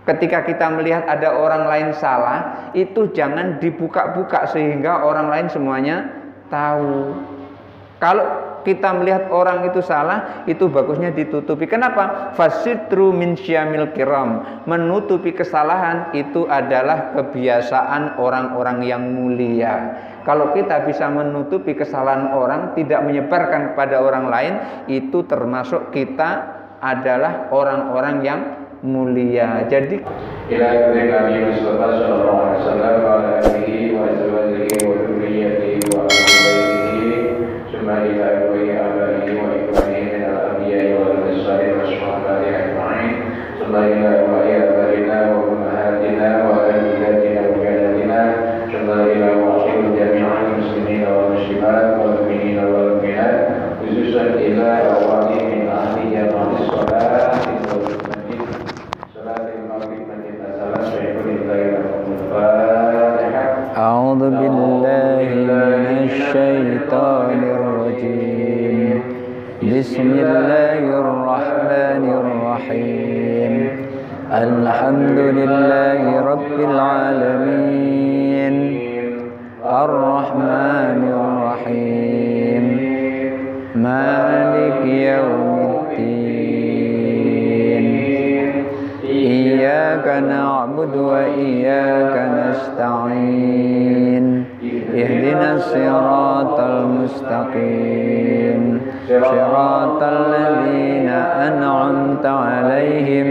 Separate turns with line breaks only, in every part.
Ketika kita melihat ada orang lain salah, itu jangan dibuka-buka sehingga orang lain semuanya tahu. Kalau kita melihat orang itu salah, itu bagusnya ditutupi. Kenapa? Fasitru min syamil kiram. Menutupi kesalahan itu adalah kebiasaan orang-orang yang mulia. Kalau kita bisa menutupi kesalahan orang, tidak menyebarkan kepada orang lain, itu termasuk kita adalah orang-orang yang mulia. Jadi
ila Nabi Mustafa sallallahu alaihi wasallam wa alihi wa azwajihi wa dzurriyyatihi wa ahli baitihi summa ila abaihi wa ikhwanihi min al-anbiya'i wal mursalin wa shuhada'i ajma'in summa ila abaina wa ummahatina wa ajdadina wa jaddatina summa ila wahil jami'al muslimin wal muslimat wal mu'minina wal mu'minat khususan ila awali min ahli jama'is shalah
أعوذ بالله من الشيطان الرجيم بسم الله الرحمن الرحيم الحمد لله رب العالمين الرحمن الرحيم مالك يوم الدين إياك نعبد وإياك نستعين اهدنا الصراط المستقيم صراط الذين أنعمت عليهم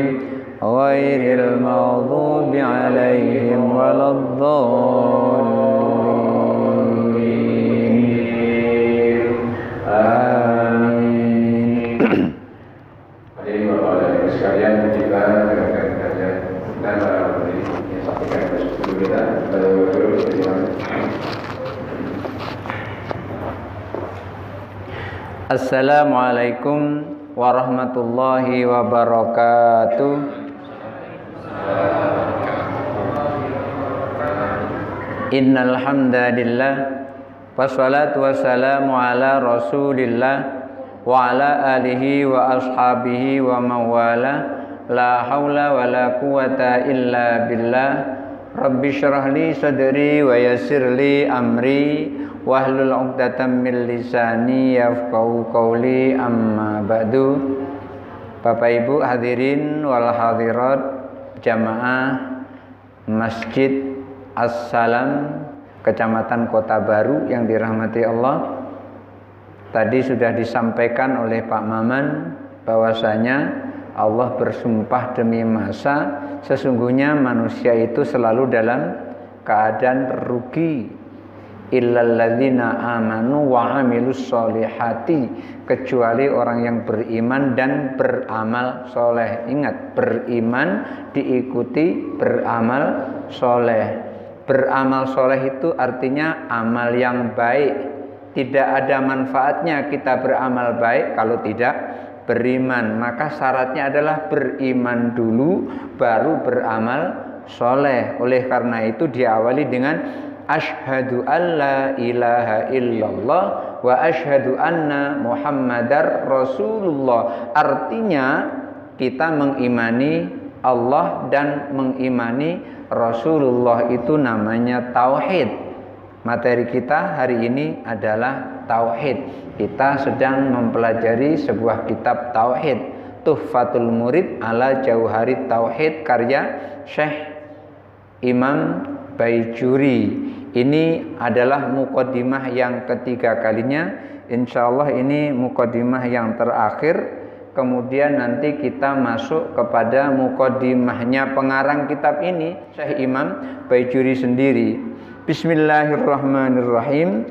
غير المغضوب عليهم ولا الضالين آمين.
Hadirin Bapak dan Ibu sekalian, kita dengarkan kajian dan para yang sampaikan kepada kita pada waktu ini.
Assalamualaikum warahmatullahi wabarakatuh. Innal hamdalillah wassalatu wassalamu ala Rasulillah wa ala alihi wa ashabihi wa mawala la haula wa la quwata illa billah. Rabbi syrah li sadri wa yassir li amri wahlul 'uqdatam min lisani yafqahu qawli, amma ba'du. Bapak Ibu hadirin wal hadirat jamaah Masjid As-Salam Kecamatan Kota Baru yang dirahmati Allah. Tadi sudah disampaikan oleh Pak Maman bahwasanya Allah bersumpah demi masa, sesungguhnya manusia itu selalu dalam keadaan rugi. Illal ladzina amanu wa amilus solihati, kecuali orang yang beriman dan beramal soleh. Ingat, beriman diikuti beramal soleh. Beramal soleh itu artinya amal yang baik. Tidak ada manfaatnya kita beramal baik kalau tidak beriman. Maka syaratnya adalah beriman dulu baru beramal soleh. Oleh karena itu diawali dengan asyhadu alla ilaha illallah wa asyhadu anna muhammadar rasulullah. Artinya kita mengimani Allah dan mengimani Rasulullah, itu namanya tauhid. Materi kita hari ini adalah tauhid. Kita sedang mempelajari sebuah kitab tauhid, Tuhfatul Murid ala Jauharit Tauhid, karya Syekh Imam Baijuri. Ini adalah muqaddimah yang ketiga kalinya. Insyaallah ini muqaddimah yang terakhir. Kemudian nanti kita masuk kepada muqaddimahnya pengarang kitab ini, Syekh Imam Baijuri sendiri. Bismillahirrahmanirrahim.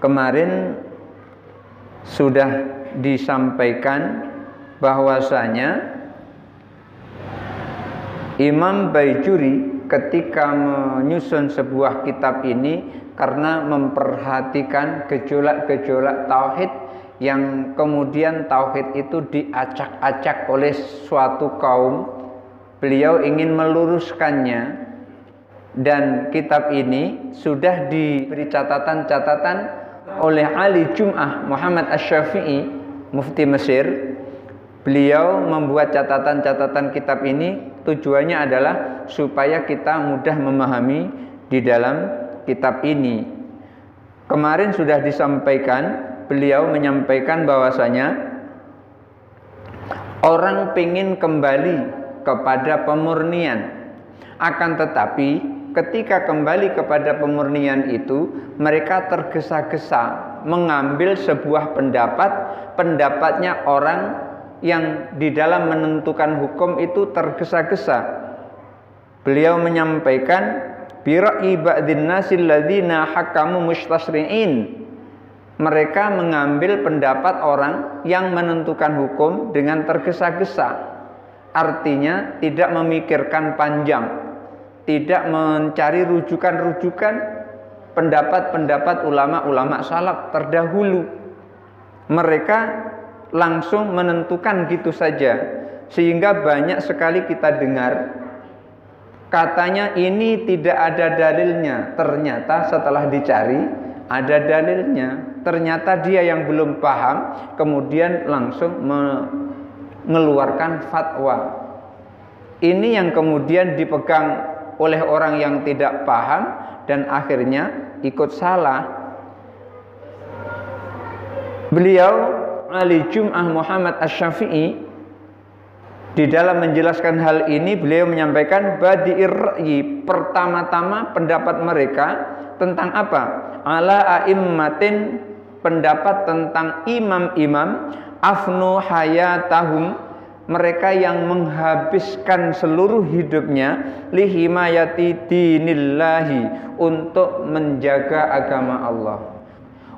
Kemarin sudah disampaikan bahwasanya Imam Baijuri ketika menyusun sebuah kitab ini karena memperhatikan gejolak-gejolak tauhid yang kemudian tauhid itu diacak-acak oleh suatu kaum, beliau ingin meluruskannya. Dan kitab ini sudah diberi catatan-catatan oleh Ali Jum'ah Muhammad Asy-Syafi'i, mufti Mesir. Beliau membuat catatan-catatan kitab ini tujuannya adalah supaya kita mudah memahami di dalam kitab ini. Kemarin sudah disampaikan, beliau menyampaikan bahwasanya orang ingin kembali kepada pemurnian. Akan tetapi ketika kembali kepada pemurnian itu, mereka tergesa-gesa mengambil sebuah pendapatnya orang yang di dalam menentukan hukum itu tergesa-gesa. Beliau menyampaikan bira'i ba'din nasil ladzina hakamu mustasri'in. Mereka mengambil pendapat orang yang menentukan hukum dengan tergesa-gesa. Artinya tidak memikirkan panjang, tidak mencari rujukan-rujukan pendapat-pendapat ulama-ulama salaf terdahulu. Mereka langsung menentukan gitu saja, sehingga banyak sekali kita dengar katanya ini tidak ada dalilnya, ternyata setelah dicari ada dalilnya. Ternyata dia yang belum paham kemudian langsung mengeluarkan fatwa. Ini yang kemudian dipegang oleh orang yang tidak paham dan akhirnya ikut salah. Beliau Ali Jum'ah Muhammad Asy-Syafi'i di dalam menjelaskan hal ini, beliau menyampaikan badi'ir ra'yi, pertama-tama pendapat mereka tentang apa? Ala a'immatin, pendapat tentang imam-imam afnu hayatahum, mereka yang menghabiskan seluruh hidupnya lihimayati dinillahi, untuk menjaga agama Allah.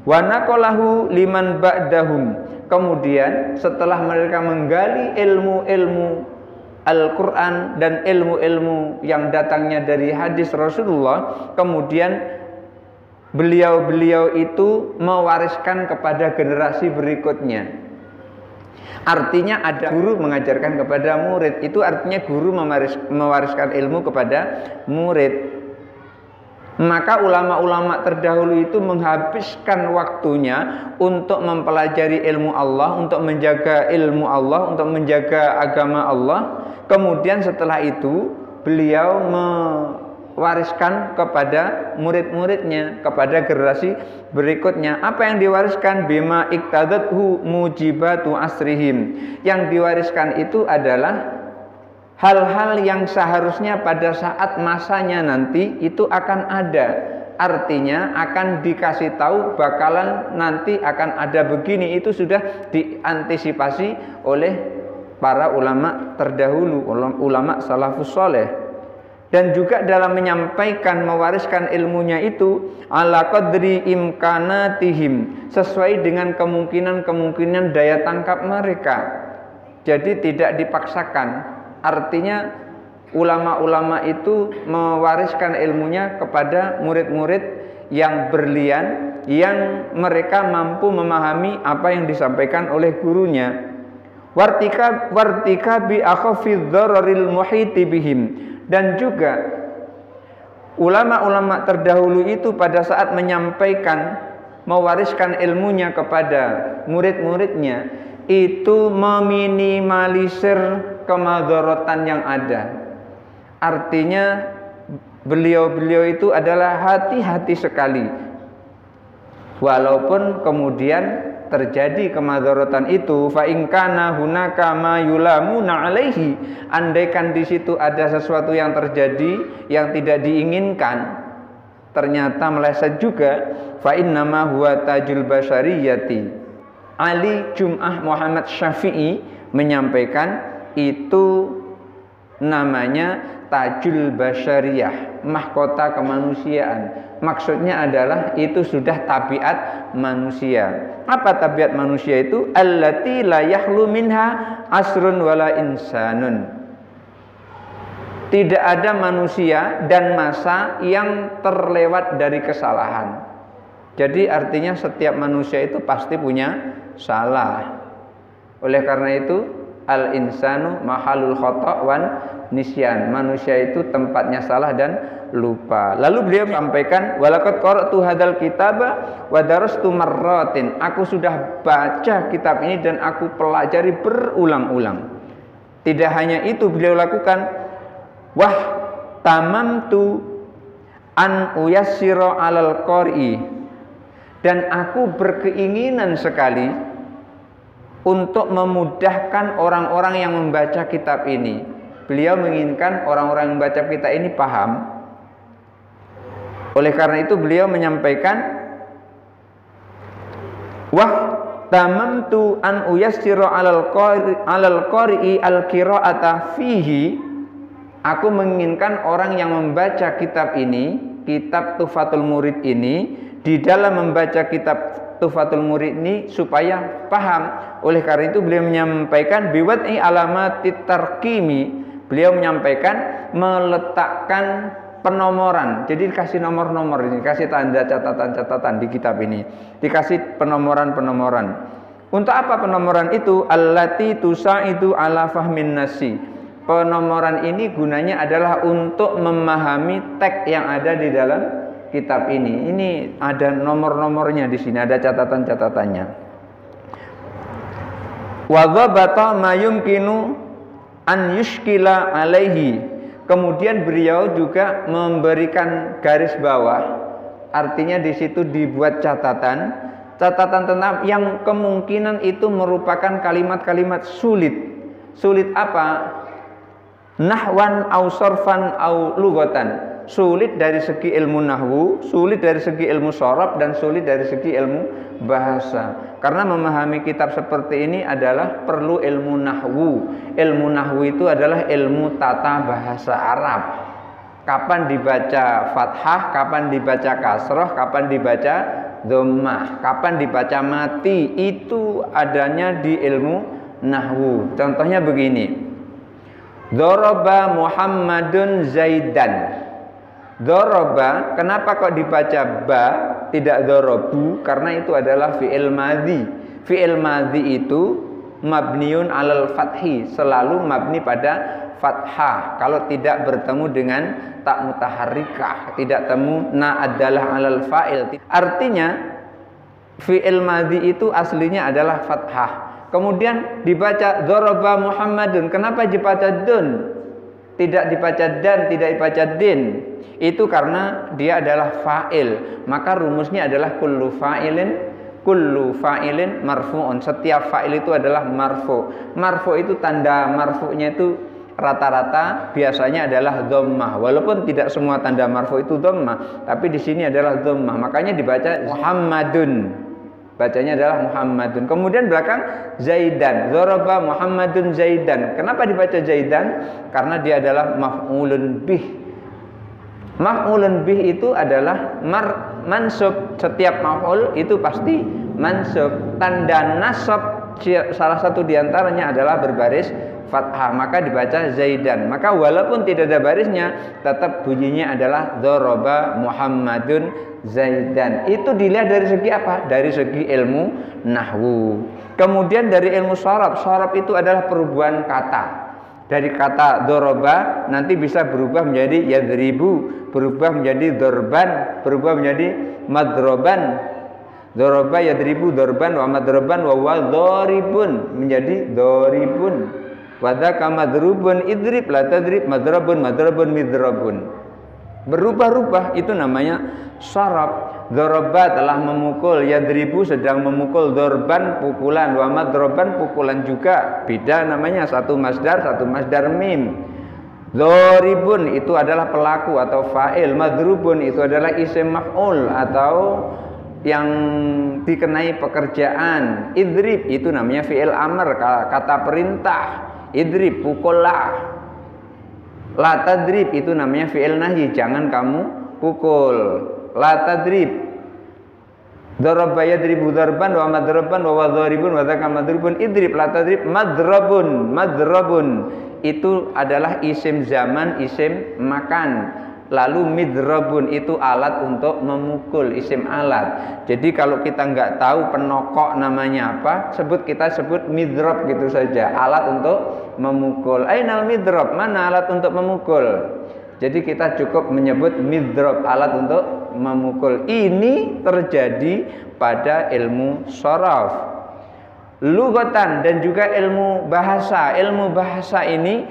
Wa naqalahu liman ba'dahum, kemudian setelah mereka menggali ilmu-ilmu Al-Quran dan ilmu-ilmu yang datangnya dari hadis Rasulullah, kemudian beliau-beliau itu mewariskan kepada generasi berikutnya. Artinya ada guru mengajarkan kepada murid, itu artinya guru mewariskan ilmu kepada murid. Maka ulama-ulama terdahulu itu menghabiskan waktunya untuk mempelajari ilmu Allah, untuk menjaga ilmu Allah, untuk menjaga agama Allah. Kemudian setelah itu beliau mewariskan kepada murid-muridnya, kepada generasi berikutnya. Apa yang diwariskan? Bima iktadathu mujibatu asrihim. Yang diwariskan itu adalah hal-hal yang seharusnya pada saat masanya nanti itu akan ada. Artinya akan dikasih tahu bakalan nanti akan ada begini, itu sudah diantisipasi oleh para ulama terdahulu, ulama salafus saleh. Dan juga dalam menyampaikan, mewariskan ilmunya itu ala qadri imkanatihim, sesuai dengan kemungkinan daya tangkap mereka. Jadi tidak dipaksakan. Artinya ulama-ulama itu mewariskan ilmunya kepada murid-murid yang berlian, yang mereka mampu memahami apa yang disampaikan oleh gurunya. Wartika bi akhafidz dzararil muhiti bihim. Dan juga ulama-ulama terdahulu itu pada saat menyampaikan, mewariskan ilmunya kepada murid-muridnya, itu meminimalisir kemadharatan yang ada. Artinya beliau-beliau itu adalah hati-hati sekali. Walaupun kemudian terjadi kemadharatan itu, fa in kana hunaka ma yulamuna alaihi, andaikan di situ ada sesuatu yang terjadi yang tidak diinginkan, ternyata meleset juga, fa innama huwa tajul basyariyati. Ali Jum'ah Muhammad Syafi'i menyampaikan itu namanya tajul basyariyah, mahkota kemanusiaan. Maksudnya adalah itu sudah tabiat manusia. Apa tabiat manusia itu? Allati la yahlu minha asrun wala insanun. Tidak ada manusia dan masa yang terlewat dari kesalahan. Jadi artinya setiap manusia itu pasti punya salah. Oleh karena itu al-insanu mahalul khata' wan nisyan. Manusia itu tempatnya salah dan lupa. Lalu beliau sampaikan, walaqad qara'tu hadzal kitaba wa darastu marratin. Aku sudah baca kitab ini dan aku pelajari berulang-ulang. Tidak hanya itu beliau lakukan, wah tamamtu an uyassira 'alal qari. Dan aku berkeinginan sekali untuk memudahkan orang-orang yang membaca kitab ini. Beliau menginginkan orang-orang yang membaca kitab ini paham. Oleh karena itu beliau menyampaikan, wah tamamtu an uyassira 'alal qari'i al-qira'ata fihi. Aku menginginkan orang yang membaca kitab ini, kitab Tuhfatul Murid ini, di dalam membaca kitab Tuhfatul Murid ini supaya paham. Oleh karena itu beliau menyampaikan biwad'i alamatit tarqimi. Beliau menyampaikan meletakkan penomoran. Jadi dikasih nomor-nomor ini, dikasih tanda catatan-catatan di kitab ini. Dikasih penomoran-penomoran. Untuk apa penomoran itu? Allati tusaidu ala fahmin nasi. Penomoran ini gunanya adalah untuk memahami teks yang ada di dalam kitab ini. Ini ada nomor-nomornya di sini, ada catatan-catatannya. Wa dhabata ma yumkinu an yushkila alaihi. Kemudian beliau juga memberikan garis bawah. Artinya di situ dibuat catatan tentang yang kemungkinan itu merupakan kalimat-kalimat sulit. Sulit apa? Nahwan au sarfan au lughatan. Sulit dari segi ilmu nahwu, sulit dari segi ilmu sharaf, dan sulit dari segi ilmu bahasa. Karena memahami kitab seperti ini adalah perlu ilmu nahwu. Ilmu nahwu itu adalah ilmu tata bahasa Arab. Kapan dibaca fathah, kapan dibaca kasroh, kapan dibaca dhammah, kapan dibaca mati, itu adanya di ilmu nahwu. Contohnya begini. Daraba Muhammadun Zaidan. Doroba, kenapa kok dibaca ba, tidak dorobu? Karena itu adalah fi'il madhi. Fi'il madhi itu mabniun alal fathi, selalu mabni pada fathah. Kalau tidak bertemu dengan tak mutaharrikah, tidak temu na adalah alal fa'il. Artinya fi'il madhi itu aslinya adalah fathah. Kemudian dibaca doroba Muhammadun. Kenapa dibaca dun? Tidak dibaca dan, tidak dibaca din. Itu karena dia adalah fa'il. Maka rumusnya adalah kullu fa'ilin marfu'un. Setiap fa'il itu adalah marfu'. Marfu' itu tanda marfu'nya itu rata-rata biasanya adalah dhammah. Walaupun tidak semua tanda marfu' itu dhammah, tapi di sini adalah dhammah. Makanya dibaca Muhammadun. Bacanya adalah Muhammadun. Kemudian belakang Zaidan. Dzaraba Muhammadun Zaidan. Kenapa dibaca Zaidan? Karena dia adalah maf'ulun bih. Maf'ulun bih itu adalah mansub. Setiap maf'ul itu pasti mansub. Tanda nasab salah satu diantaranya adalah berbaris fathah. Maka dibaca Zaidan. Maka walaupun tidak ada barisnya, tetap bunyinya adalah dzaraba Muhammadun Zaidan. Itu dilihat dari segi apa? Dari segi ilmu nahwu. Kemudian dari ilmu sharaf. Sharaf itu adalah perubahan kata. Dari kata doroba nanti bisa berubah menjadi yadribu, berubah menjadi dorban, berubah menjadi madroban. Doroba yadribu dorban wa madroban wa wadoribun, menjadi doribun. Wadaka madrubun idrib la tadrib madrobun midrobun. Berubah-ubah, itu namanya syarab. Doroba telah memukul, yadribu sedang memukul, dorban pukulan, wa madroban pukulan juga. Beda namanya, satu masdar mim. Doribun itu adalah pelaku atau fa'il. Madrubun itu adalah isim maf'ul atau yang dikenai pekerjaan. Idrib itu namanya fi'il amr, kata perintah. Idrib, pukullah. La tadrib itu namanya fi'il nahyi, jangan kamu pukul. La tadrib. Daraba yadribu darban wa madroban wa wadharibun wa dzaka madribun idrib la tadrib madrobun. Itu adalah isim zaman, isim makan. Lalu midrobun itu alat untuk memukul, isim alat. Jadi kalau kita nggak tahu penokok namanya apa, kita sebut midrob gitu saja, alat untuk memukul. Ainal midrob, mana alat untuk memukul? Jadi kita cukup menyebut midrob, alat untuk memukul. Ini terjadi pada ilmu sharaf, lugatan, dan juga ilmu bahasa. Ilmu bahasa ini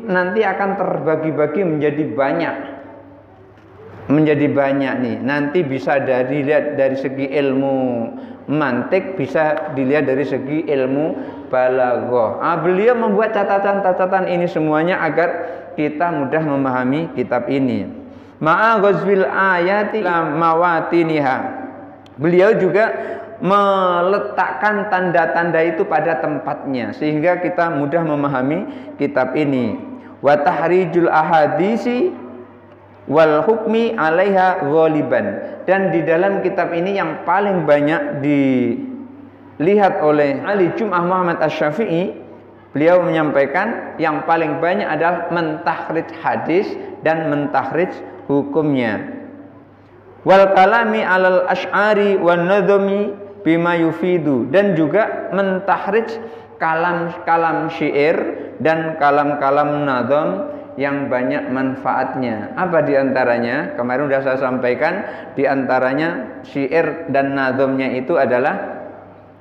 nanti akan terbagi-bagi menjadi banyak. Nih. Nanti bisa dilihat dari segi ilmu mantik, bisa dilihat dari segi ilmu balaghah. Beliau membuat catatan-catatan ini semuanya agar kita mudah memahami kitab ini. Ma'a ghazwil ayati mawatiniha. Beliau juga meletakkan tanda-tanda itu pada tempatnya sehingga kita mudah memahami kitab ini. Wa tahrijul ahadisi wal hukmi 'alaiha ghaliban. Dan di dalam kitab ini yang paling banyak dilihat oleh Ali Jum'ah Muhammad Asy-Syafi'i, beliau menyampaikan yang paling banyak adalah mentahrid hadis dan mentahrid hukumnya. Wal kalami 'alal asy'ari wan nadhmi bima yufidu, dan juga mentahrid kalam-kalam syair dan kalam-kalam nadham yang banyak manfaatnya. Apa diantaranya? Kemarin sudah saya sampaikan, diantaranya syair dan nadhamnya itu adalah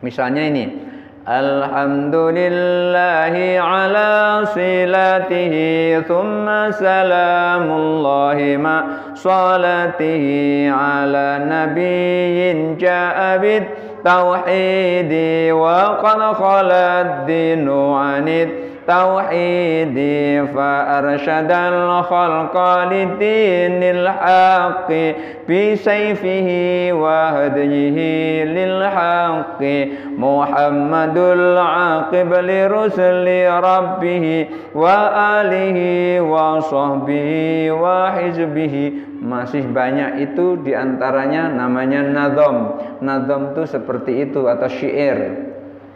misalnya ini: Alhamdulillahi ala silatihi thumma salamullahi ma salatihi ala nabiyyin ja'abid tauhidi wa qad khalad dinu anid tauhidi fa arsyadal khalqa lidinil haqqi bi sayfihi wa hadihi lil haqqi Muhammadul aqib li rusuli rabbih wa alihi wa sahbihi wa hizbihi. Masih banyak itu, diantaranya namanya nadham. Nadham itu seperti itu atau syair.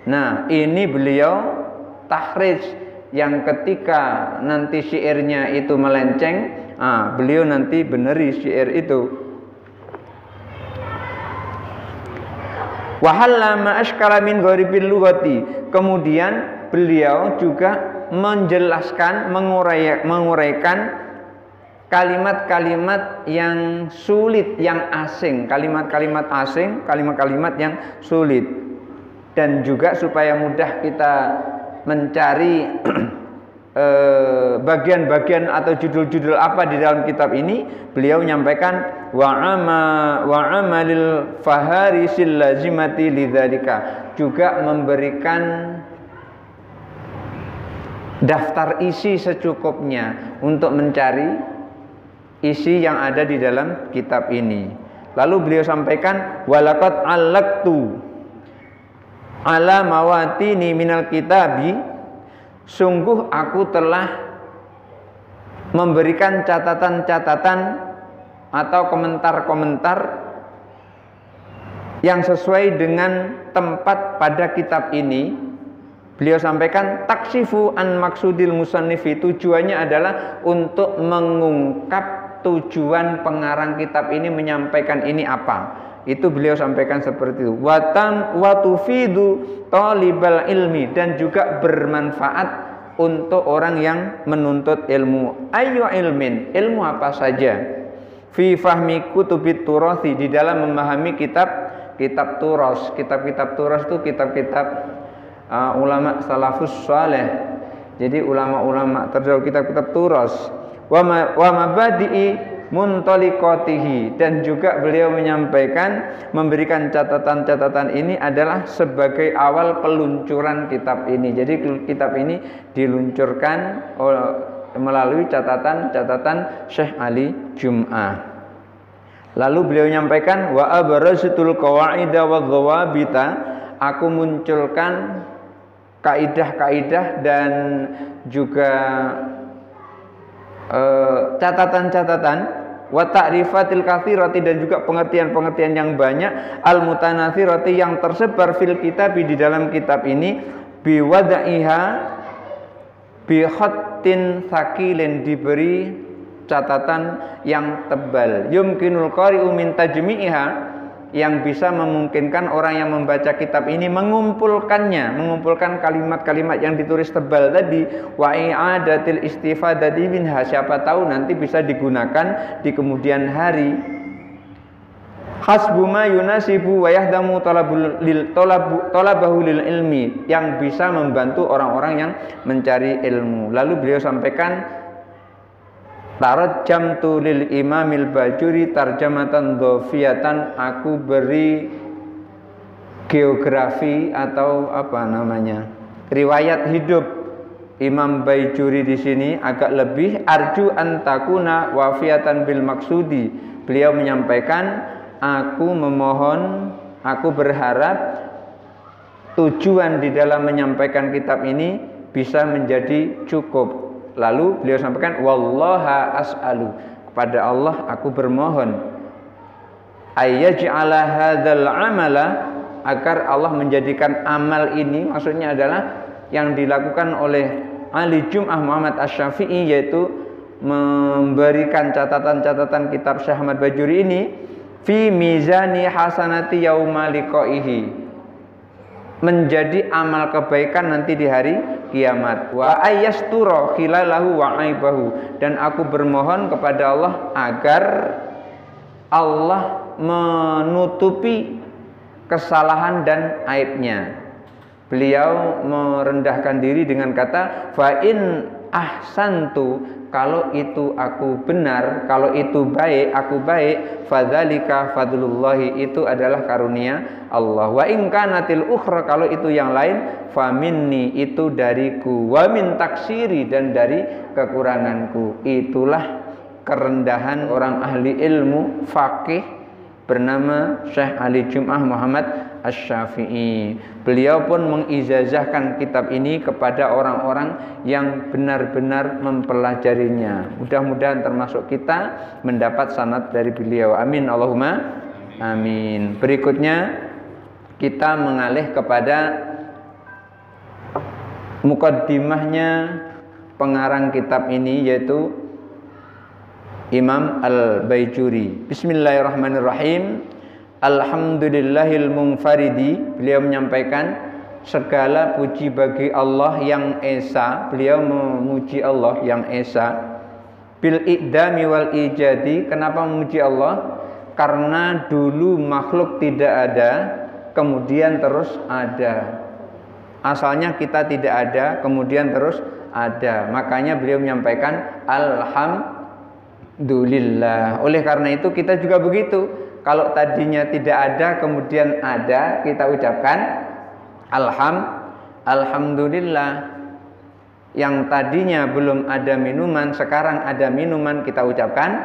Nah, ini beliau tahrij, yang ketika nanti syairnya itu melenceng, beliau nanti beneri syair itu. Wahalla ma ashkala min gharibil lughati. Kemudian beliau juga menjelaskan, menguraikan kalimat-kalimat yang sulit, yang asing, kalimat-kalimat asing, kalimat-kalimat yang sulit. Dan juga supaya mudah kita mencari bagian-bagian atau judul-judul apa di dalam kitab ini, beliau menyampaikan wa amalil faharisil lazimati lidzalika, juga memberikan daftar isi secukupnya untuk mencari isi yang ada di dalam kitab ini. Lalu beliau sampaikan walaqad allaqtu ala mawatini minal kitabi, sungguh aku telah memberikan catatan-catatan atau komentar-komentar yang sesuai dengan tempat pada kitab ini. Beliau sampaikan taksifu an maksudil musannifi, tujuannya adalah untuk mengungkap tujuan pengarang kitab ini menyampaikan ini apa. Itu beliau sampaikan seperti itu. Watufidu talibal ilmi, dan juga bermanfaat untuk orang yang menuntut ilmu. Ayu ilmin, ilmu apa saja. Fi fahmi kutubit turathi, di dalam memahami kitab turas. Kitab-kitab turas itu kitab-kitab ulama salafus saleh. Jadi ulama-ulama terdahulu, kitab-kitab turas. Wa mabadi'i muntaliqatihi, dan juga beliau menyampaikan, memberikan catatan-catatan ini adalah sebagai awal peluncuran kitab ini. Jadi kitab ini diluncurkan melalui catatan-catatan Syekh Ali Jum'ah. Lalu beliau menyampaikan wa abrazatul qawaida wa dhawabita, aku munculkan kaidah-kaidah dan juga catatan-catatan wa ta'rifatil katsirati, dan juga pengertian-pengertian yang banyak al mutanatsirati, yang tersebar fil kitab, di dalam kitab ini, bi wadaiha bi khattin tsaqilin, diberi catatan yang tebal, yumkinul qari'u min tajmi'iha, yang bisa memungkinkan orang yang membaca kitab ini mengumpulkan kalimat-kalimat yang ditulis tebal tadi, wa i'adatil istifadati minha, siapa tahu nanti bisa digunakan di kemudian hari. Hasbu ma yunasibu wa yahdamu talabahu lil ilmi, yang bisa membantu orang-orang yang mencari ilmu. Lalu beliau sampaikan, tarjamtu lil Imamil Bajuri tarjamatan dhafiyatan, aku beri geografi atau riwayat hidup Imam Bajuri di sini agak lebih. Arju antakuna wafiatan bil maksudi, beliau menyampaikan, aku memohon, aku berharap tujuan di dalam menyampaikan kitab ini bisa menjadi cukup. Lalu beliau sampaikan, wallaha as'alu, kepada Allah aku bermohon, ayyaj'ala hadzal amala, agar Allah menjadikan amal ini, maksudnya adalah yang dilakukan oleh Ali Jum'ah Muhammad Asy-Syafi'i, yaitu memberikan catatan-catatan kitab Syekh Ahmad Bajuri ini, fi mizani hasanati yauma liqaihi, menjadi amal kebaikan nanti di hari kiamat. Wa ayyastura khilalahu wa aibahu, dan aku bermohon kepada Allah agar Allah menutupi kesalahan dan aibnya. Beliau merendahkan diri dengan kata, fa in ahsantu, kalau itu aku benar, kalau itu baik, aku baik, fadzalika fadlullahi, itu adalah karunia Allah. Wa in kanatil ukhra, kalau itu yang lain, fa minni, itu dariku, wa min taksiri, dan dari kekuranganku. Itulah kerendahan orang ahli ilmu faqih bernama Syekh Ali Jum'ah Muhammad Asy-Syafi'i. Beliau pun mengijazahkan kitab ini kepada orang-orang yang benar-benar mempelajarinya. Mudah-mudahan termasuk kita mendapat sanad dari beliau. Amin Allahumma amin. Berikutnya kita mengalih kepada mukaddimahnya pengarang kitab ini, yaitu Imam Al-Bajuri. Bismillahirrahmanirrahim. Alhamdulillahil munfaridi, beliau menyampaikan segala puji bagi Allah yang esa. Beliau memuji Allah yang esa. Bil i'dami wal ijadi, kenapa memuji Allah? Karena dulu makhluk tidak ada, kemudian terus ada. Asalnya kita tidak ada, kemudian terus ada. Makanya beliau menyampaikan alhamdulillah. Oleh karena itu kita juga begitu. Kalau tadinya tidak ada, kemudian ada, kita ucapkan alhamdulillah. Yang tadinya belum ada minuman, sekarang ada minuman, kita ucapkan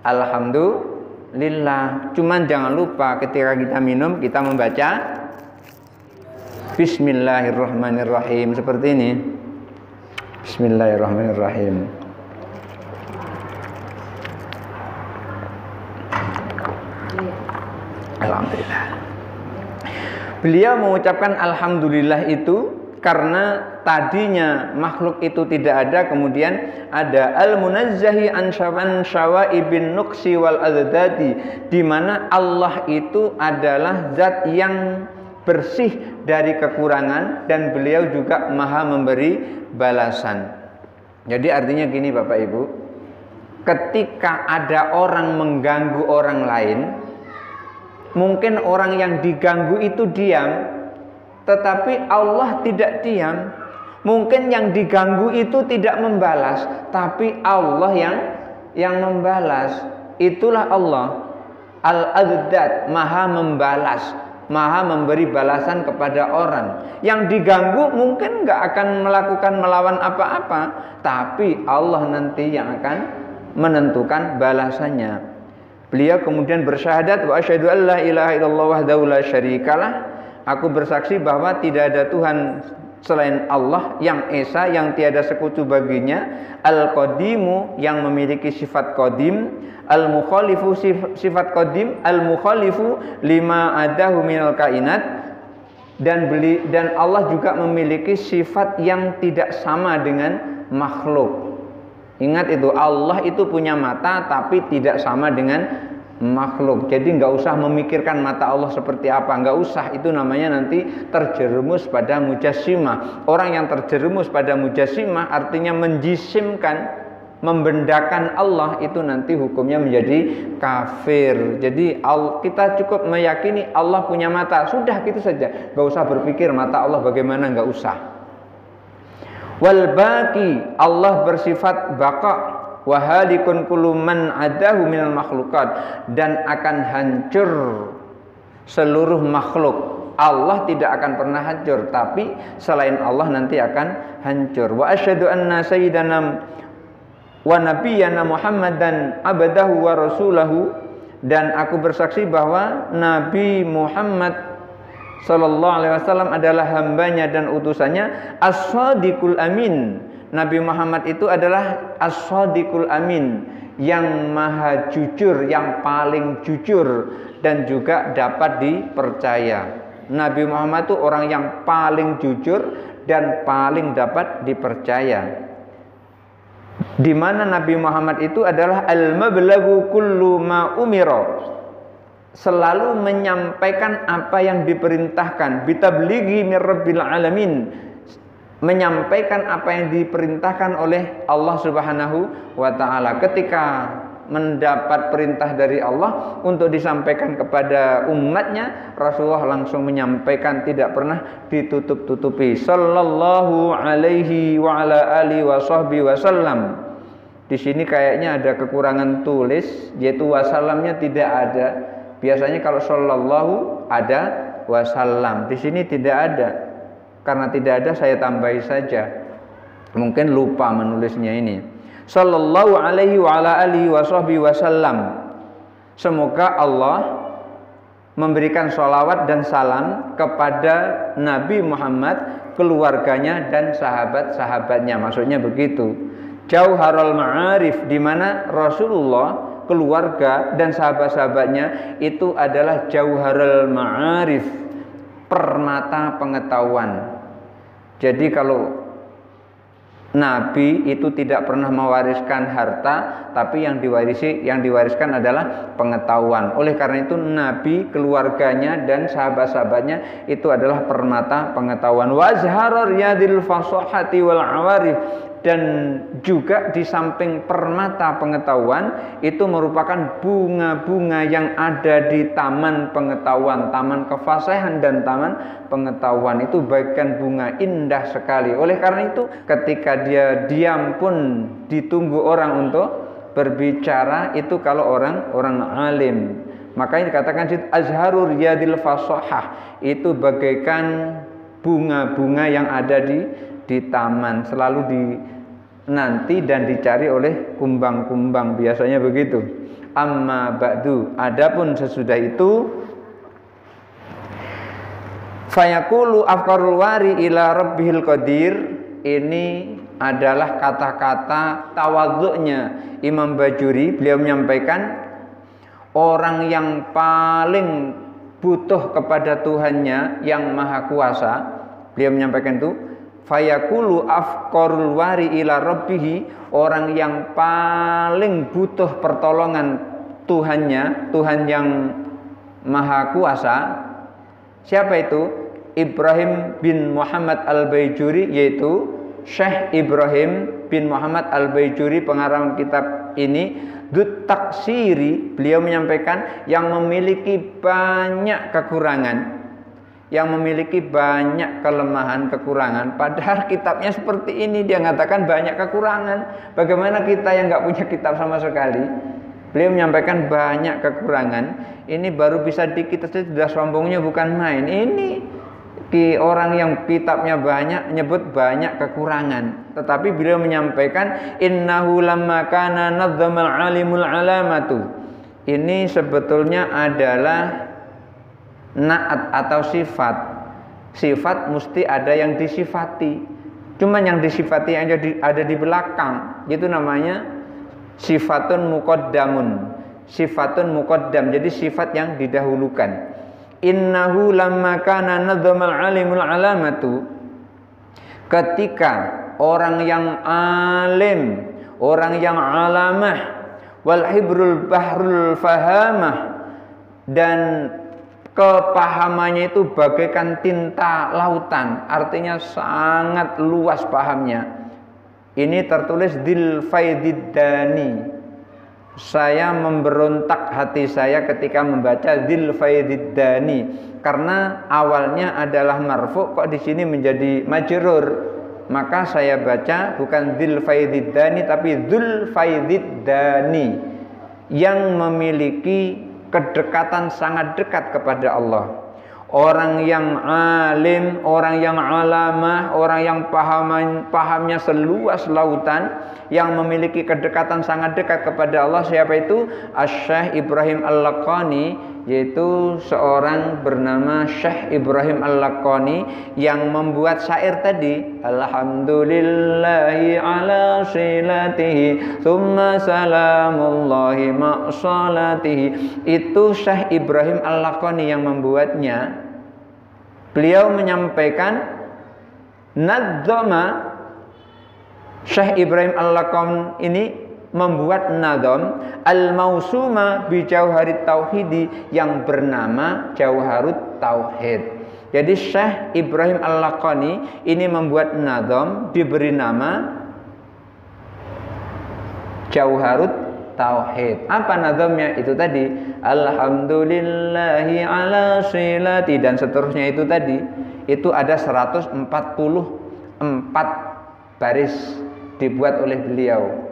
alhamdulillah. Cuman jangan lupa ketika kita minum, kita membaca Bismillahirrahmanirrahim, seperti ini. Bismillahirrahmanirrahim. Alhamdulillah. Beliau mengucapkan alhamdulillah itu karena tadinya makhluk itu tidak ada, kemudian ada al-munazzahi an syawaibin nuqsi wal adzati, di mana Allah itu adalah zat yang bersih dari kekurangan dan beliau juga maha memberi balasan. Jadi artinya gini Bapak Ibu, ketika ada orang mengganggu orang lain, mungkin orang yang diganggu itu diam, tetapi Allah tidak diam. Mungkin yang diganggu itu tidak membalas, tapi Allah yang membalas. Itulah Allah Al-Adzat, maha membalas, maha memberi balasan kepada orang. Yang diganggu mungkin nggak akan melawan apa-apa, tapi Allah nanti yang akan menentukan balasannya. Beliau kemudian bersyahadat, wa asyhadu an la ilaha illallah wahdahu la syarikalah, aku bersaksi bahwa tidak ada Tuhan selain Allah yang esa, yang tiada sekutu baginya, al-qadimu, yang memiliki sifat qadim, al-mukhalifu, sifat qadim, al-mukhalifu lima adahu minal kainat, dan Allah juga memiliki sifat yang tidak sama dengan makhluk. Ingat itu, Allah itu punya mata tapi tidak sama dengan makhluk. Jadi nggak usah memikirkan mata Allah seperti apa, nggak usah. Itu namanya nanti terjerumus pada mujassimah. Orang yang terjerumus pada mujassimah artinya menjisimkan, membendakan Allah, itu nanti hukumnya menjadi kafir. Jadi kita cukup meyakini Allah punya mata, sudah gitu saja, nggak usah berpikir mata Allah bagaimana, nggak usah. Wal baqi, Allah bersifat baqa, wa halikun kullu man adahu minal makhluqat, dan akan hancur seluruh makhluk. Allah tidak akan pernah hancur, tapi selain Allah nanti akan hancur. Wa asyhadu anna sayyidana wa nabiyyana Muhammadan abdahu wa rasulahu, dan aku bersaksi bahwa Nabi Muhammad sallallahu alaihi wasallam adalah hambanya dan utusannya, as-shadiqul amin. Nabi Muhammad itu adalah as-shadiqul amin, yang maha jujur, yang paling jujur dan juga dapat dipercaya. Nabi Muhammad itu orang yang paling jujur dan paling dapat dipercaya. Di mana Nabi Muhammad itu adalah al-mablaghu kullu ma umira, selalu menyampaikan apa yang diperintahkan, bitablighi mir rabbil alamin, menyampaikan apa yang diperintahkan oleh Allah Subhanahu wa taala. Ketika mendapat perintah dari Allah untuk disampaikan kepada umatnya, Rasulullah langsung menyampaikan, tidak pernah ditutup-tutupi. Sallallahu alaihi wa ala alihi wa sahbihi wasallam. Di sini kayaknya ada kekurangan tulis, yaitu wasallamnya tidak ada. Biasanya kalau sallallahu ada wasallam, di sini tidak ada. Karena tidak ada, saya tambahi saja. Mungkin lupa menulisnya ini. Sallallahu alaihi wa ala alihi wa sahbihi wasallam. Semoga Allah memberikan sholawat dan salam kepada Nabi Muhammad, keluarganya dan sahabat-sahabatnya. Maksudnya begitu. Jauharul Ma'arif, di mana Rasulullah, keluarga dan sahabat-sahabatnya itu adalah Jauharul Ma'arif, permata pengetahuan. Jadi kalau Nabi itu tidak pernah mewariskan harta, tapi yang diwariskan adalah pengetahuan. Oleh karena itu Nabi, keluarganya dan sahabat-sahabatnya itu adalah permata pengetahuan. Wa azharar yadil fasahati wal awarif, dan juga di samping permata pengetahuan itu merupakan bunga-bunga yang ada di taman pengetahuan, taman kefasahan dan taman pengetahuan. Itu bagikan bunga indah sekali. Oleh karena itu ketika dia diam pun ditunggu orang untuk berbicara, itu kalau orang alim. Makanya dikatakan azharur yadil fasahah, itu bagaikan bunga-bunga yang ada di taman, selalu nanti dan dicari oleh kumbang-kumbang, biasanya begitu. Amma ba'du, adapun sesudah itu, fayaqulu afqarul wari ila rabbihil qadir, ini adalah kata-kata tawadhu'nya Imam Bajuri. Beliau menyampaikan orang yang paling butuh kepada Tuhannya yang maha kuasa. Beliau menyampaikan itu, fayaqulu afqarul wari ila rabbihi, orang yang paling butuh pertolongan Tuhannya, Tuhan yang maha kuasa. Siapa itu? Ibrahim bin Muhammad al-Baijuri, yaitu Syekh Ibrahim bin Muhammad al-Baijuri, pengarang kitab ini. Dut taksiri, beliau menyampaikan yang memiliki banyak kekurangan, yang memiliki banyak kelemahan, kekurangan. Padahal kitabnya seperti ini, dia mengatakan banyak kekurangan. Bagaimana kita yang nggak punya kitab sama sekali? Beliau menyampaikan banyak kekurangan. Ini baru bisa dikit saja sudah sombongnya bukan main. Ini orang yang kitabnya banyak nyebut banyak kekurangan. Tetapi beliau menyampaikan innahu lamma kana nadzamal alimul alamatu. Ini sebetulnya adalah naat atau sifat. Sifat mesti ada yang disifati. Cuma yang disifati yang ada di belakang, itu namanya sifatun muqaddamun. Sifatun muqaddam, jadi sifat yang didahulukan. Innahu lamma kana nadzamal alimul alamatu, ketika orang yang alim, orang yang alamah, wal hibrul bahrul fahamah, dan kepahamannya itu bagaikan tinta lautan, artinya sangat luas pahamnya. Ini tertulis dil faididdani. Saya memberontak hati saya ketika membaca dil faididdani, karena awalnya adalah marfu, kok di sini menjadi majrur. Maka saya baca bukan dil faididdani tapi dzul faididdani, yang memiliki kedekatan sangat dekat kepada Allah. Orang yang alim, orang yang alamah, orang yang pahamnya seluas lautan, yang memiliki kedekatan sangat dekat kepada Allah. Siapa itu? Syekh Ibrahim Al-Laqani, yaitu seorang bernama Syekh Ibrahim Al-Laqani yang membuat syair tadi. Alhamdulillahi ala silatihi thumma salamullahi ma'salatihi. Itu Syekh Ibrahim Al-Laqani yang membuatnya. Beliau menyampaikan nadzama. Syekh Ibrahim Al-Laqani ini membuat nadzam al-mausuma bi jauharit tauhidi, yang bernama Jauharut Tauhid. Jadi Syekh Ibrahim Al-Laqani ini membuat nadzam diberi nama Jauharut Tauhid. Apa nadzamnya? Itu tadi alhamdulillahi ala silati dan seterusnya itu tadi. Itu ada 144 baris dibuat oleh beliau.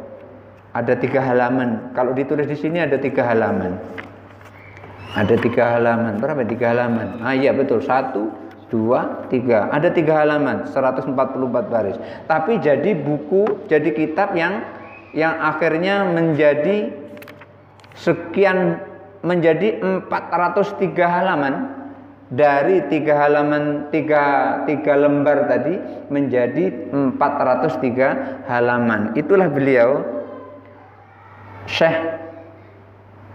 Ada 3 halaman. Kalau ditulis di sini ada 3 halaman. Ada 3 halaman. Berapa 3 halaman? Ah iya betul. 1, 2, 3. Ada 3 halaman. 144 baris. Tapi jadi buku, jadi kitab yang akhirnya menjadi sekian, menjadi 403 halaman. Dari 3 halaman, 3 lembar tadi menjadi 403 halaman. Itulah beliau Syekh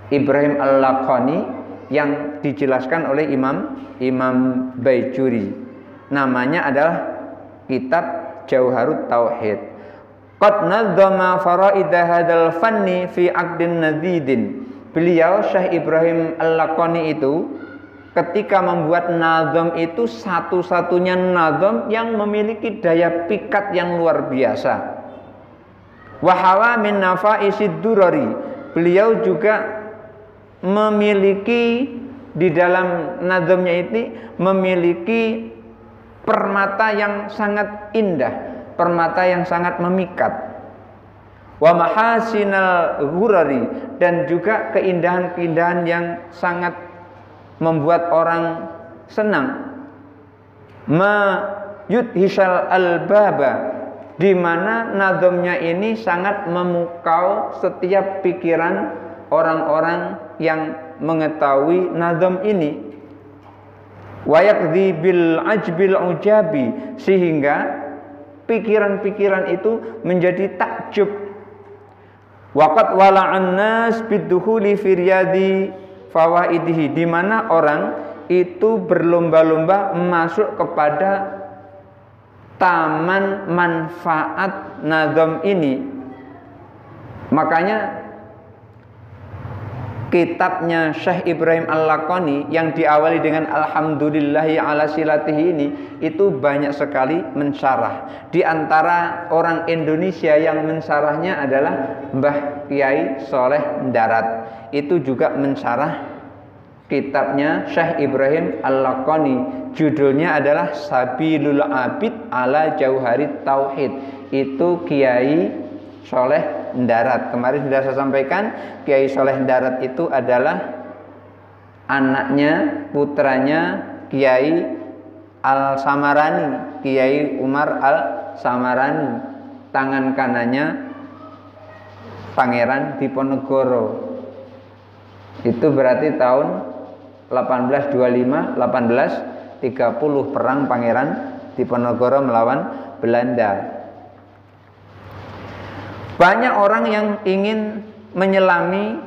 Ibrahim Al-Laqani yang dijelaskan oleh Imam Baijuri. Namanya adalah kitab Jauharut Tauhid. Qad nadzama faraida hadzal fanni fi aqdin nadidin. Beliau Syekh Ibrahim Al-Laqani itu ketika membuat nazam itu satu-satunya nazam yang memiliki daya pikat yang luar biasa. Wa hawa min nafaisid durari. Beliau juga memiliki di dalam nazamnya ini memiliki permata yang sangat indah, permata yang sangat memikat. Wa mahasinal ghurari, dan juga keindahan-keindahan yang sangat membuat orang senang. Ma yudhishal albaba, di mana nazamnya ini sangat memukau setiap pikiran orang-orang yang mengetahui nazam ini. Wa yaqdi bil ajbil ujabi, sehingga pikiran-pikiran itu menjadi takjub. Waqad wala'an nas bidukhuli fi riyadi fawaidihi, di mana orang itu berlomba-lomba masuk kepada taman manfaat nazam ini. Makanya kitabnya Syekh Ibrahim Al-Laqani yang diawali dengan alhamdulillahi ala silatihi ini itu banyak sekali mensyarah. Di antara orang Indonesia yang mensyarahnya adalah Mbah Kiai Soleh Darat. Itu juga mensyarah kitabnya Syekh Ibrahim Al-Laqani. Judulnya adalah Sabilul Abid ala Jauharit Tauhid. Itu Kiai Soleh Darat. Kemarin sudah saya sampaikan, Kiai Soleh Darat itu adalah anaknya, putranya Kiai Al-Samarani, Kiai Umar Al-Samarani. Tangan kanannya Pangeran Diponegoro. Itu berarti tahun 1825-1830 perang Pangeran Diponegoro melawan Belanda. Banyak orang yang ingin menyelami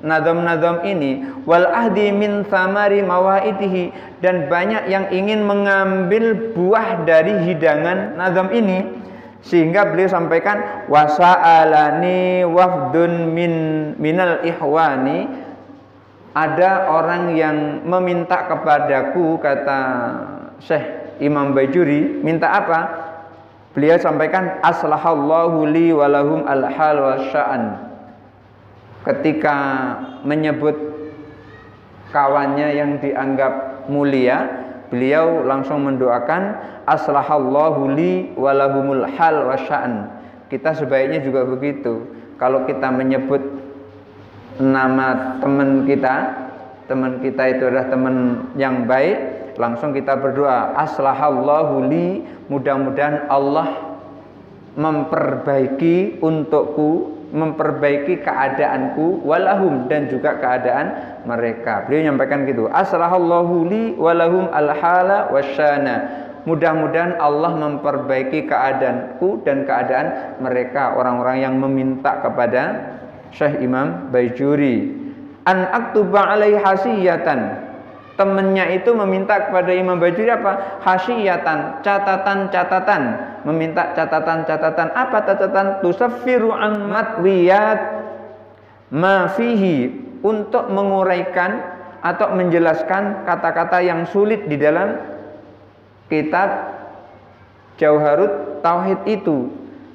nazam-nazam ini, wal ahdi min thamari mawaidihi, dan banyak yang ingin mengambil buah dari hidangan nazam ini. Sehingga beliau sampaikan wasa'alani wafdun minal ihwani, ada orang yang meminta kepadaku, kata Syekh Imam Bajuri, minta apa? Beliau sampaikan aslahallahu li walahum al-hal wa sya'an. Ketika menyebut kawannya yang dianggap mulia, beliau langsung mendoakan aslahallahu li walahumul hal wa sya'an. Kita sebaiknya juga begitu. Kalau kita menyebut nama teman kita itu adalah teman yang baik, langsung kita berdoa aslahallahu li, mudah-mudahan Allah memperbaiki untukku, memperbaiki keadaanku, walahum, dan juga keadaan mereka. Beliau menyampaikan gitu, aslahallahu li walahum alhala wasyana, mudah-mudahan Allah memperbaiki keadaanku dan keadaan mereka, orang-orang yang meminta kepada Syekh Imam Bajuri. An aktuba alaihi hasiyatan, temannya itu meminta kepada Imam Bajuri apa? Hasiyatan, catatan-catatan, meminta catatan-catatan. Apa catatan? Tusaffiru an matwiyat ma fihi, untuk menguraikan atau menjelaskan kata-kata yang sulit di dalam kitab Jauharut Tauhid itu,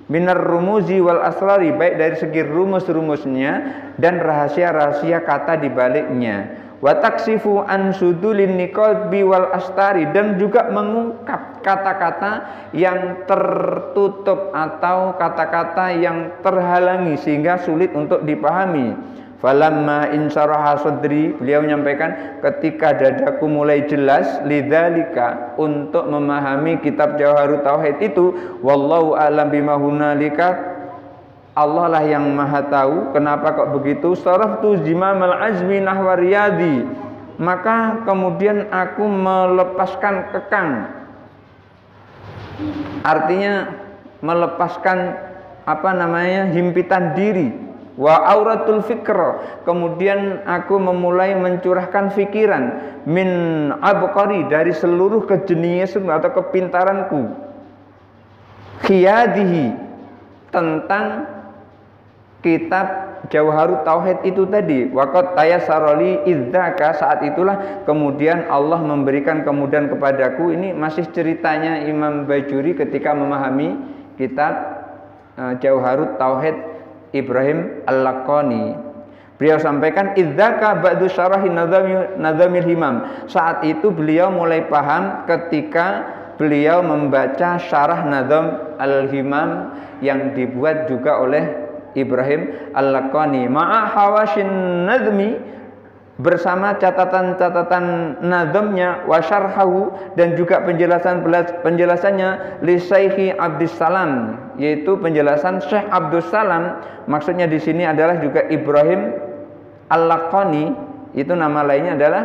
minar rumuzi wal asrari, baik dari segi rumus-rumusnya dan rahasia-rahasia kata di baliknya. Wa taksifu an sudulin niqabi wal astari, dan juga mengungkap kata-kata yang tertutup atau kata-kata yang terhalangi sehingga sulit untuk dipahami. Falamma insyaraha sadri, beliau menyampaikan ketika dadaku mulai jelas, lidzalika, untuk memahami kitab Jauharut Tauhid itu, wallahu a'lam bima hunalika, Allah lah yang maha tahu kenapa kok begitu, saraftu zimamal azmi nahwa riyadi, maka kemudian aku melepaskan kekang, artinya melepaskan himpitan diri, wa auratul fikr, kemudian aku memulai mencurahkan fikiran, min abqari, dari seluruh kejeniusan atau kepintaranku, khiyadihi, tentang kitab Jauharut Tauhid itu tadi. Waqat tayassarali idzaka, saat itulah kemudian Allah memberikan kemudahan kepadaku. Ini masih ceritanya Imam Bajuri ketika memahami kitab Jauharut Tauhid Ibrahim Al-Laqani. Beliau sampaikan idzaka ba'du syarahi nadzamil himam, saat itu beliau mulai paham ketika beliau membaca syarah Nadzam al-Himam yang dibuat juga oleh Ibrahim Al-Laqani, ma'a hawashin nadmi, bersama catatan-catatan nazamnya, wa syarhahu, dan juga penjelasannya li Syekh Abdussalam, yaitu penjelasan Syekh Abdussalam. Maksudnya di sini adalah juga Ibrahim Al-Laqani, itu nama lainnya adalah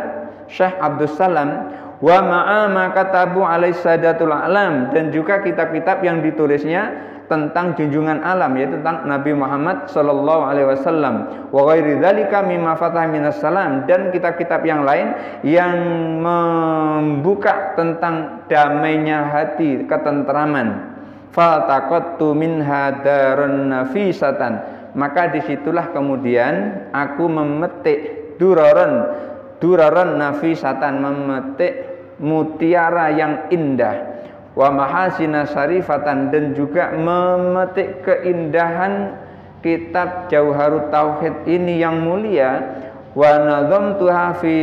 Syekh Abdussalam. Wa ma'a ma katabu alaihi sadatul alam, dan juga kitab-kitab yang ditulisnya tentang junjungan alam, yaitu tentang Nabi Muhammad sallallahu alaihi wasallam, wa ghairi dzalika mimma fatah minas salam, dan kitab-kitab yang lain yang membuka tentang damainya hati, ketentraman. Fataqattu minha darun nafisatan, maka disitulah kemudian aku memetik duraran nafisatan, memetik mutiara yang indah, wa mahasina syarifatan, dan juga memetik keindahan kitab Jauharut Tauhid ini yang mulia. Wa nadzamtuha fi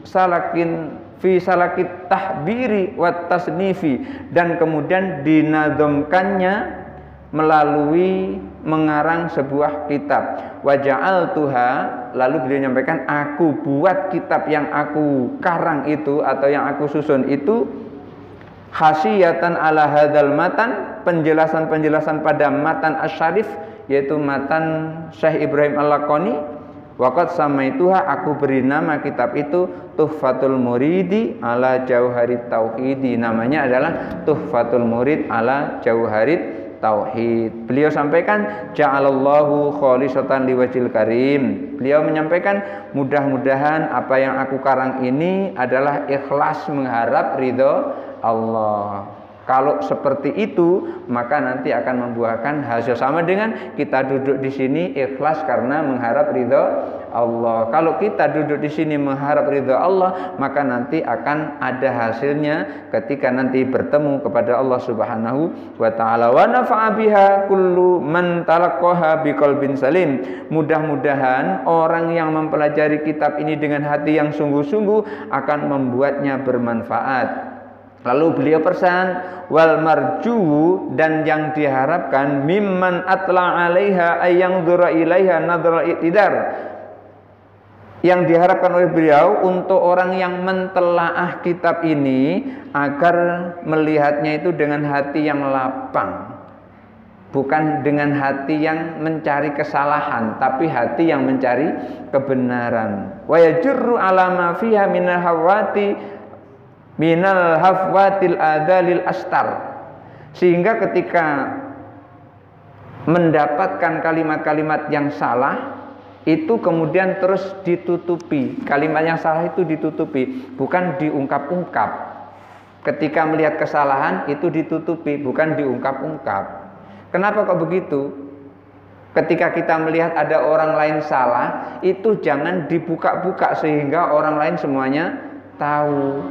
salakit tahbiri wa tasnifi, dan kemudian dinadzamkannya melalui mengarang sebuah kitab. Wa ja'altuha, lalu beliau menyampaikan aku buat kitab yang aku karang itu atau yang aku susun itu hasiyatan ala hadzal matan, penjelasan-penjelasan pada matan asyarif, yaitu matan Syekh Ibrahim Al-Laqani. Waqad samaituha, aku beri nama kitab itu Tuhfatul Muridi ala Jauharit Tauhidi, namanya adalah Tuhfatul Murid ala Jauharit Tauhid. Beliau sampaikan ja'alallahu khalisatan liwajhil karim, beliau menyampaikan mudah-mudahan apa yang aku karang ini adalah ikhlas mengharap ridho Allah. Kalau seperti itu, maka nanti akan membuahkan hasil sama dengan kita duduk di sini ikhlas karena mengharap ridho Allah. Kalau kita duduk di sini mengharap ridho Allah, maka nanti akan ada hasilnya ketika nanti bertemu kepada Allah Subhanahu wa taala. Wa nafa'a biha kullu man talaqqaha biqalbin salim. Mudah-mudahan orang yang mempelajari kitab ini dengan hati yang sungguh-sungguh akan membuatnya bermanfaat. Lalu beliau pesan, wal marju, dan yang diharapkan mimman atla 'alaiha ayang dzura ilaiha nadra i'tidar. Yang diharapkan oleh beliau untuk orang yang mentelaah kitab ini agar melihatnya itu dengan hati yang lapang, bukan dengan hati yang mencari kesalahan, tapi hati yang mencari kebenaran. Wa yajurru 'ala ma fiha minal hafwatil adalil astar, sehingga ketika mendapatkan kalimat-kalimat yang salah itu kemudian terus ditutupi. Kalimat yang salah itu ditutupi, bukan diungkap-ungkap. Ketika melihat kesalahan itu ditutupi, bukan diungkap-ungkap. Kenapa kok begitu? Ketika kita melihat ada orang lain salah, itu jangan dibuka-buka sehingga orang lain semuanya tahu.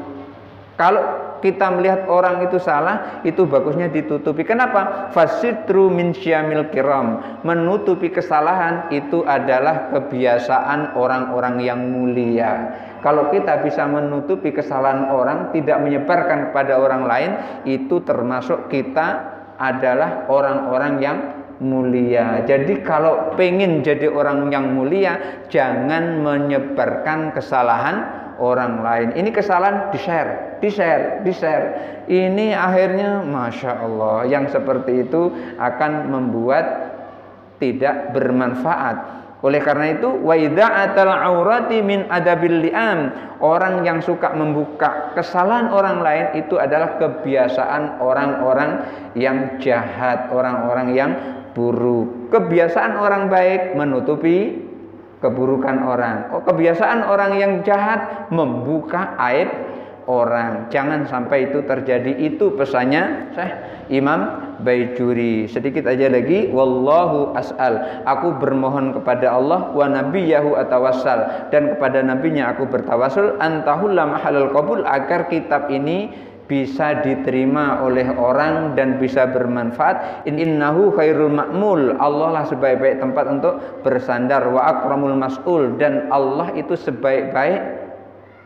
Kalau kita melihat orang itu salah, itu bagusnya ditutupi. Kenapa? Fasitru min syamil kiram. Menutupi kesalahan itu adalah kebiasaan orang-orang yang mulia. Kalau kita bisa menutupi kesalahan orang, tidak menyebarkan kepada orang lain, itu termasuk kita adalah orang-orang yang mulia. Jadi kalau pengen jadi orang yang mulia, jangan menyebarkan kesalahan orang lain. Ini kesalahan di-share. Ini akhirnya Masya Allah, yang seperti itu akan membuat tidak bermanfaat. Oleh karena itu, wa idza'atal aurati min adabil li'am. Orang yang suka membuka kesalahan orang lain itu adalah kebiasaan orang-orang yang jahat, orang-orang yang buruk. Kebiasaan orang baik menutupi keburukan orang. Kebiasaan orang yang jahat membuka aib orang. Jangan sampai itu terjadi. Itu pesannya Syekh Imam Baijuri. Sedikit aja lagi, wallahu as'al. Aku bermohon kepada Allah, wa nabiyahu atawassal, dan kepada nabinya aku bertawasul, antahulla mahalal qabul, agar kitab ini bisa diterima oleh orang dan bisa bermanfaat. Innahu khairul ma'mul. Allah lah sebaik-baik tempat untuk bersandar. Wa akramul mas'ul, dan Allah itu sebaik-baik,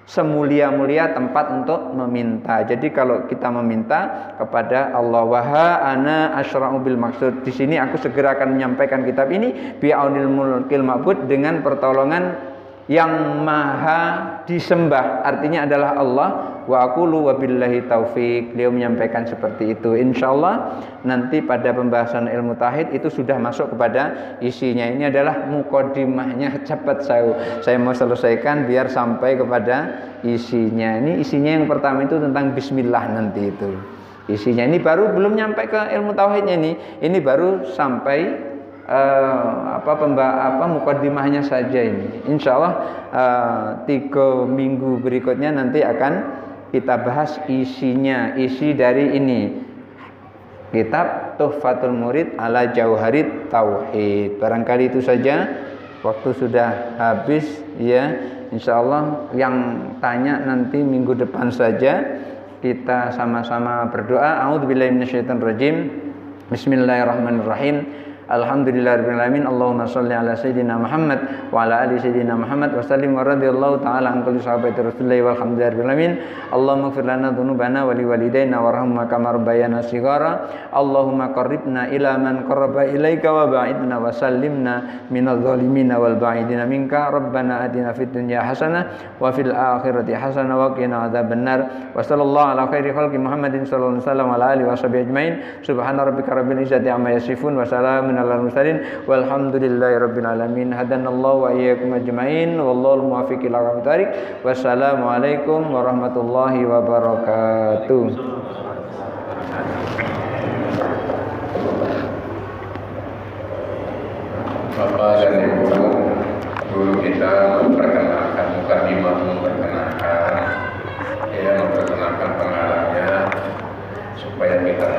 semulia-mulia tempat untuk meminta. Jadi kalau kita meminta kepada Allah, waha ana asyra'u bil maksud. Di sini aku segera akan menyampaikan kitab ini bi'aunil mulkil ma'bud, dengan pertolongan yang maha disembah, artinya adalah Allah. Wa aqulu wabillahi taufik. Beliau menyampaikan seperti itu. Insyaallah nanti pada pembahasan ilmu tauhid itu sudah masuk kepada isinya. Ini adalah muqaddimahnya, cepat saya mau selesaikan biar sampai kepada isinya. Ini isinya yang pertama itu tentang bismillah nanti itu. Isinya ini baru belum nyampe ke ilmu tauhidnya ini baru sampai muqaddimahnya saja ini. Insyaallah 3 minggu berikutnya nanti akan kita bahas isinya, isi dari ini kitab Tuhfatul Murid ala Jauharit Tauhid. Barangkali itu saja, waktu sudah habis ya. Insyaallah yang tanya nanti minggu depan saja. Kita sama-sama berdoa. A'udzubillahi minasyaitonir rajim. Bismillahirrahmanirrahim. Alhamdulillahirabbil alamin. Allahumma shalli ala sayidina Muhammad wa ala ali sayidina Muhammad wa sallim wa radhiyallahu taala an kulli sahabati Rasulillah walhamdulillahirabbil alamin. Allahumma ighfir lana dzunubana wa liwalidayna warhamna kama rabbayana shighara. Allahumma qarribna ila man qarraba ilaika wa ba'idna wa sallimna minadh dhalimin wal ba'idina minka. Rabbana atina fid dunya hasanah wa fil akhirati hasanah wa qina adzabannar. Wa sallallahu ala khairi khalqi Muhammadin sallallahu alaihi wasallam wa ala alihi washabihi ajmain. Subhana rabbika rabbil izzati amma yasifun wa salamun alal mursalin walhamdulillahi rabbil alamin. Hadanallahu wa iyyakum ajmain wallahu muwaffiq ila aqwamit thariq. Wassalamu alaikum warahmatullahi wabarakatuh.
Bapak dan Ibu guru kita memperkenalkan, memperkenalkan pengarangnya supaya kita